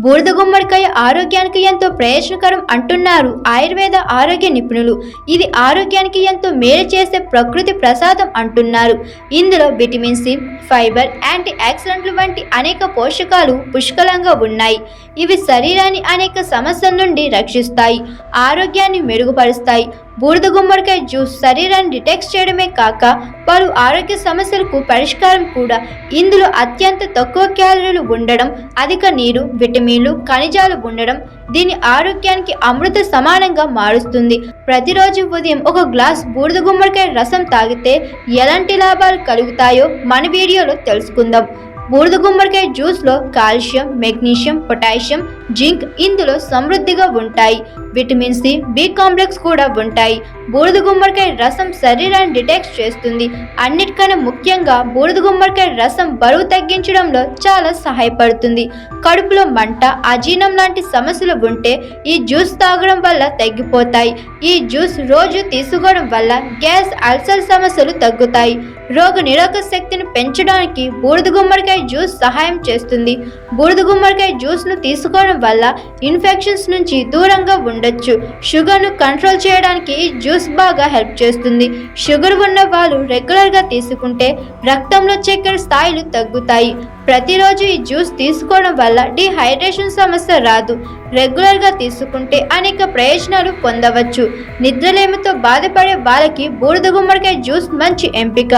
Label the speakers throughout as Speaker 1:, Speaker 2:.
Speaker 1: బూడిద గుమ్మడికాయ ఆరోగ్యానికి ఎంతో ప్రయోజనకరం అంటున్నారు ఆయుర్వేద ఆరోగ్య నిపుణులు. ఇది ఆరోగ్యానికి ఎంతో మేలు చేసే ప్రకృతి ప్రసాదం అంటున్నారు. ఇందులో విటమిన్ సి, ఫైబర్, యాంటీ ఆక్సిడెంట్లు వంటి అనేక పోషకాలు పుష్కలంగా ఉన్నాయి. ఇవి శరీరాన్ని అనేక సమస్యల నుండి రక్షిస్తాయి, ఆరోగ్యాన్ని మెరుగుపరుస్తాయి. బూడిద గుమ్మడికాయ జ్యూస్ శరీరాన్ని డిటాక్స్ చేయడమే కాక పలు ఆరోగ్య సమస్యలకు పరిష్కారం కూడా. ఇందులో అత్యంత తక్కువ క్యాలరీలు ఉండడం, అధిక నీరు, విటమిన్లు, ఖనిజాలు ఉండడం దీని ఆరోగ్యానికి అమృత సమానంగా మారుస్తుంది. ప్రతిరోజు ఉదయం ఒక గ్లాస్ బూడిద గుమ్మడికాయ రసం తాగితే ఎలాంటి లాభాలు కలుగుతాయో మన వీడియోలో తెలుసుకుందాం. బూడిద గుమ్మడికాయ జ్యూస్లో కాల్షియం, మెగ్నీషియం, పొటాషియం, జింక్ ఇందులో సమృద్ధిగా ఉంటాయి. విటమిన్ సి, బి కాంప్లెక్స్ కూడా ఉంటాయి. బూడిద గుమ్మడికాయ రసం శరీరాన్ని డిటాక్స్ చేస్తుంది. అన్నిటికన్నా ముఖ్యంగా బూడిద గుమ్మడికాయ రసం బరువు తగ్గించడంలో చాలా సహాయపడుతుంది. కడుపులో మంట, అజీర్ణం లాంటి సమస్యలు ఉంటే ఈ జ్యూస్ తాగడం వల్ల తగ్గిపోతాయి. ఈ జ్యూస్ రోజు తీసుకోవడం వల్ల గ్యాస్, అల్సర్ సమస్యలు తగ్గుతాయి. రోగ నిరోధక శక్తిని పెంచడానికి బూడిద గుమ్మడికాయ జ్యూస్ సహాయం చేస్తుంది. బూడిద గుమ్మడికాయ జ్యూస్ను తీసుకోవడం వల్ల ఇన్ఫెక్షన్స్ నుంచి దూరంగా ఉండొచ్చు. షుగర్ను కంట్రోల్ చేయడానికి ఈ జ్యూస్ బాగా హెల్ప్ చేస్తుంది. షుగర్ ఉన్న వాళ్ళు రెగ్యులర్గా తీసుకుంటే రక్తంలో చక్కెర స్థాయిలు తగ్గుతాయి. ప్రతిరోజు ఈ జ్యూస్ తీసుకోవడం వల్ల డీహైడ్రేషన్ సమస్య రాదు. రెగ్యులర్గా తీసుకుంటే అనేక ప్రయోజనాలు పొందవచ్చు. నిద్రలేమితో బాధపడే వాళ్ళకి బూడిద గుమ్మడికాయ జ్యూస్ మంచి ఎంపిక.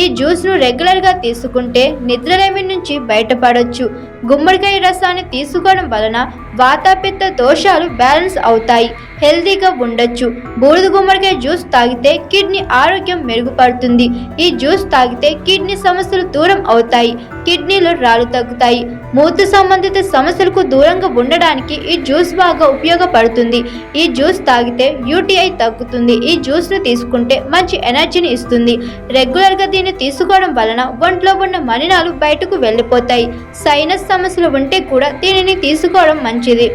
Speaker 1: ఈ జ్యూస్ను రెగ్యులర్గా తీసుకుంటే నిద్రలేమి నుంచి బయటపడవచ్చు. గుమ్మడికాయ రసాన్ని తీసుకోవడం వలన వాతాపిత్త దోషాలు బ్యాలెన్స్ అవుతాయి, హెల్తీగా ఉండొచ్చు. బూడిద గుమ్మడికాయ జ్యూస్ తాగితే కిడ్నీ ఆరోగ్యం మెరుగుపడుతుంది. ఈ జ్యూస్ తాగితే కిడ్నీ సమస్యలు దూరం అవుతాయి, కిడ్నీలో రాళ్ళు తగ్గుతాయి. మూత్ర సంబంధిత సమస్యలకు దూరంగా ఉండడానికి ఈ జ్యూస్ బాగా ఉపయోగపడుతుంది. ఈ జ్యూస్ తాగితే యూటీఐ తగ్గుతుంది. ఈ జ్యూస్ను తీసుకుంటే మంచి ఎనర్జీని ఇస్తుంది. రెగ్యులర్గా దీన్ని తీసుకోవడం వలన ఒంట్లో ఉన్న మలినాలు బయటకు వెళ్ళిపోతాయి. సైనస్ సమస్యలు ఉంటే కూడా దీనిని తీసుకోవడం మంచిది.